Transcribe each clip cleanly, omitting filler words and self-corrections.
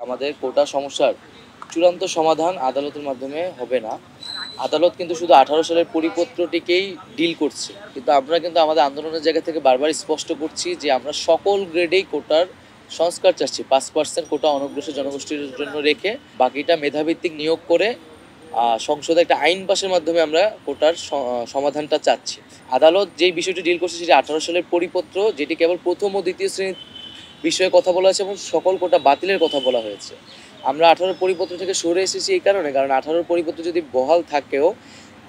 আমাদের কোটা সমস্যার চূড়ান্ত সমাধান আদালতের মাধ্যমে হবে না। আদালত কিন্তু শুধু 18 সালের পরিপত্রটিকেই ডিল করছে, কিন্তু আমরা কিন্তু আমাদের আন্দোলনের জায়গা থেকে বারবার স্পষ্ট করছি যে আমরা সকল গ্রেডেই কোটার সংস্কার চাচ্ছি। 5% কোটা অনগ্রসর জনগোষ্ঠীর জন্য রেখে বাকিটা মেধাভিত্তিক নিয়োগ করে সংসদে একটা আইন পাশের মাধ্যমে আমরা কোটার সমাধানটা চাচ্ছি। আদালত যেই বিষয়টি ডিল করছে সেটি 18 সালের পরিপত্র, যেটি কেবল প্রথম ও দ্বিতীয় শ্রেণীর বিষয়ে কথা বলা হয়েছে এবং সকল কোটা বাতিলের কথা বলা হয়েছে। আমরা 18 পরিপত্র থেকে সরে এসেছি এই কারণে, কারণ 18 পরিপত্র যদি বহাল থাকেও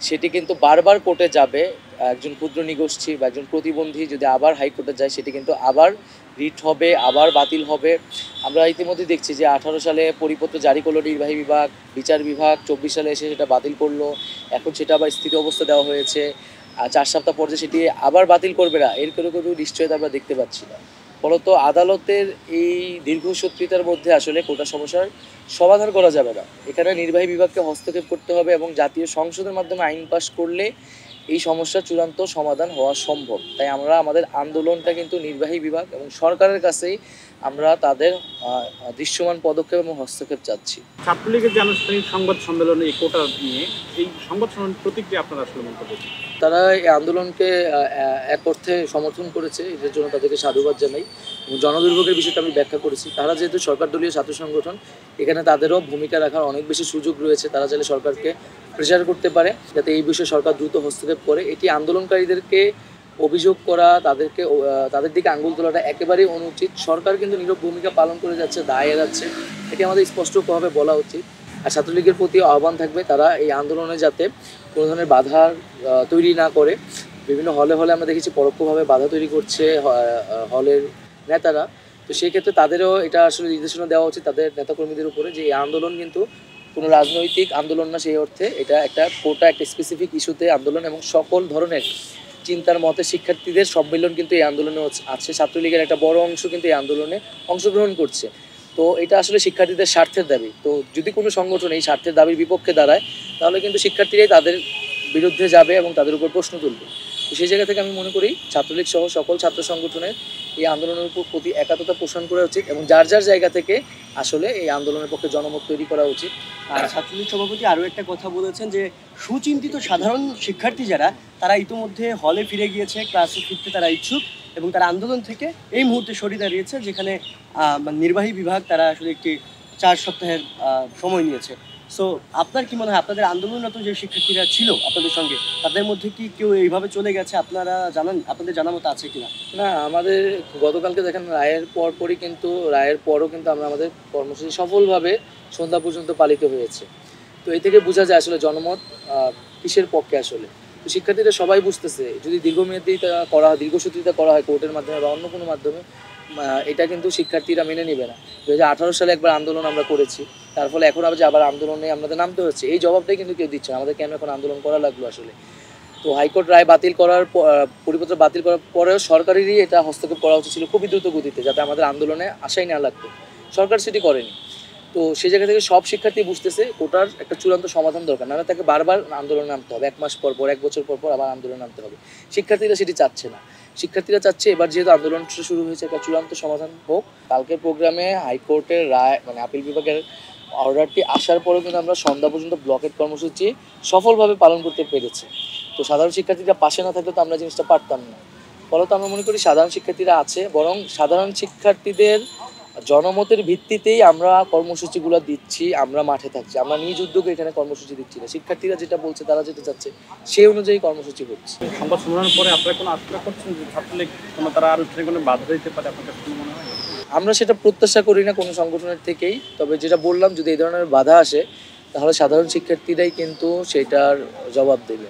সেটি কিন্তু বারবার কোর্টে যাবে। একজন ক্ষুদ্র নিগোষ্ঠী বা একজন প্রতিবন্ধী যদি আবার হাইকোর্টে যায় সেটি কিন্তু আবার রিট হবে, আবার বাতিল হবে। আমরা ইতিমধ্যে দেখছি যে 18 সালে পরিপত্র জারি করলো নির্বাহী বিভাগ, বিচার বিভাগ 24 সালে এসে সেটা বাতিল করলো, এখন সেটা আবার স্থিতি অবস্থা দেওয়া হয়েছে। 4 সপ্তাহ পর যে সেটি আবার বাতিল করবে না, এর কোনো নিশ্চয়তা আমরা দেখতে পাচ্ছি না। ফলত আদালতের এই দীর্ঘসূত্রিতার মধ্যে আসলে কোটা সমস্যার সমাধান করা যাবে না। এখানে নির্বাহী বিভাগকে হস্তক্ষেপ করতে হবে এবং জাতীয় সংসদের মাধ্যমে আইন পাশ করলে এই সমস্যার চূড়ান্ত সমাধান হওয়া সম্ভব। তাই আমরা আমাদের আন্দোলনটা কিন্তু নির্বাহী বিভাগ এবং সরকারের কাছেই আমরা তাদের দৃশ্যমান পদক্ষেপ এবং হস্তক্ষেপ চাচ্ছি। ছাত্রলীগের যে আনুষ্ঠানিক সংবাদ সম্মেলনে এই কোটা নিয়ে এই সংবাদ সম্মেলনের প্রতিক্রিয়া আপনারা আসলে মন্তব্য করছেন? তারা এই আন্দোলনকে এক অর্থে সমর্থন করেছে, এদের জন্য তাদেরকে সাধুবাদ জানাই। এবং জনদুর্ভোগের বিষয়টা আমি ব্যাখ্যা করেছি। তারা যেহেতু সরকার দলীয় ছাত্র সংগঠন, এখানে তাদেরও ভূমিকা রাখার অনেক বেশি সুযোগ রয়েছে। তারা চাইলে সরকারকে প্রেশার করতে পারে যাতে এই বিষয়ে সরকার দ্রুত হস্তক্ষেপ করে। এটি আন্দোলনকারীদেরকে অভিযোগ করা, তাদের দিকে আঙ্গুল তোলাটা একেবারেই অনুচিত। সরকার কিন্তু নীরব ভূমিকা পালন করে যাচ্ছে, দায় এড়াচ্ছে, এটি আমাদের স্পষ্টভাবে বলা উচিত। আর ছাত্রলীগের প্রতি আহ্বান থাকবে তারা এই আন্দোলনে যাতে কোনো ধরনের বাধার তৈরি না করে। বিভিন্ন হলে আমরা দেখেছি পরোক্ষভাবে বাধা তৈরি করছে হলের নেতারা। তো সেই ক্ষেত্রে তাদেরও এটা আসলে নির্দেশনা দেওয়া উচিত তাদের নেতাকর্মীদের উপরে, যে এই আন্দোলন কিন্তু কোনো রাজনৈতিক আন্দোলন না, সেই অর্থে এটা একটা কোটা, একটা স্পেসিফিক ইস্যুতে আন্দোলন এবং সকল ধরনের চিন্তার মতে শিক্ষার্থীদের সম্মেলন কিন্তু এই আন্দোলনে আছে। ছাত্রলীগের একটা বড় অংশ কিন্তু এই আন্দোলনে অংশগ্রহণ করছে। তো এটা আসলে শিক্ষার্থীদের স্বার্থের দাবি। তো যদি কোনো সংগঠন এই স্বার্থের দাবির বিপক্ষে দাঁড়ায় তাহলে কিন্তু শিক্ষার্থীরাই তাদের বিরুদ্ধে যাবে এবং তাদের উপর প্রশ্ন তুলবে। তো সেই জায়গা থেকে আমি মনে করি ছাত্রলীগ সহ সকল ছাত্র সংগঠনের এই আন্দোলনের উপর প্রতি একাত্মতা পোষণ করা উচিত এবং যার যার জায়গা থেকে আসলে এই আন্দোলনের পক্ষে জনমত তৈরি করা উচিত। আর ছাত্রলীগ সভাপতি আরও একটা কথা বলেছেন যে সুচিন্তিত সাধারণ শিক্ষার্থী যারা, তারা ইতিমধ্যে হলে ফিরে গিয়েছে, ক্লাসে ফিরতে তারা ইচ্ছুক এবং তারা আন্দোলন থেকে এই মুহূর্তে সরে দাঁড়িয়েছে, যেখানে নির্বাহী বিভাগ তারা আসলে একটি 4 সপ্তাহের সময় নিয়েছে। সো আপনার কি মনে হয়, আপনাদের আন্দোলনরত যে শিক্ষার্থীরা ছিল আপনাদের সঙ্গে, তাদের মধ্যে কি কেউ এইভাবে চলে গেছে? আপনারা জানান, আপনাদের জানা মতো আছে কিনা? না, আমাদের গতকালকে দেখেন রায়ের পরও কিন্তু আমরা আমাদের কর্মসূচি সফলভাবে সন্ধ্যা পর্যন্ত পালিত হয়েছে। তো এই থেকে বোঝা যায় আসলে জনমত কিসের পক্ষে আসলে। তো শিক্ষার্থীরা সবাই বুঝতেছে যদি দীর্ঘসূত্রিতা করা হয় কোর্টের মাধ্যমে বা অন্য কোনো মাধ্যমে, এটা কিন্তু শিক্ষার্থীরা মেনে নেবে না। 2018 সালে একবার আন্দোলন আমরা করেছি, তার ফলে এখন আবার আন্দোলনে আমাদের নামতে হচ্ছে। এই জবাবটাই কিন্তু কেউ দিচ্ছে না, আমাদের কেন এখন আন্দোলন করা লাগলো আসলে। তো হাইকোর্ট রায় বাতিল করার পরিপত্র বাতিল করার পরেও সরকারেরই এটা হস্তক্ষেপ করা উচিত ছিল খুবই দ্রুত গতিতে, যাতে আমাদের আন্দোলনে আশাই না লাগতো। সরকার সেটি করেনি। তো সেই জায়গা থেকে সব শিক্ষার্থী বুঝতেছে কোটার একটা চূড়ান্ত সমাধান দরকার, নাহলে তাকে বারবার আন্দোলনে নামতে হবে, 1 মাস পর 1 বছর পর আবার আন্দোলনে নামতে হবে। শিক্ষার্থীরা সেটি চাচ্ছে না। শিক্ষার্থীরা চাচ্ছে এবার যেহেতু আন্দোলন শুরু হয়েছে একটা চূড়ান্ত সমাধান হোক। কালকের প্রোগ্রামে হাইকোর্টের রায় আপিল বিভাগের অর্ডারটি আসার পরেও কিন্তু আমরা সন্ধ্যা পর্যন্ত ব্লকেট কর্মসূচি সফলভাবে পালন করতে পেরেছি। তো সাধারণ শিক্ষার্থীরা পাশে না থাকলে তো আমরা জিনিসটা পারতাম না। ফলত আমরা মনে করি সাধারণ শিক্ষার্থীরা আছে, বরং সাধারণ শিক্ষার্থীদের জনমতের ভিত্তিতেই আমরা কর্মসূচিগুলো দিচ্ছি, আমরা মাঠে থাকছি, আমরা নিজ উদ্যোগে এখানে কর্মসূচি দিচ্ছি না। শিক্ষার্থীরা যেটা বলছে, তারা যেটা চাচ্ছে সেই অনুযায়ী কর্মসূচি হচ্ছে। সংবাদ সম্মেলনের পরে আপনারা কোনো আশঙ্কা করছেন যে ছাত্রলীগ তারা আনুষ্ঠানিক কোনো বাধা দিতে পারে? আপনার কাছে মনে হয়? আমরা সেটা প্রত্যাশা করি না কোনো সংগঠনের থেকেই। তবে যেটা বললাম, যদি এই ধরনের বাধা আসে তাহলে সাধারণ শিক্ষার্থীরাই কিন্তু সেটার জবাব দেবে।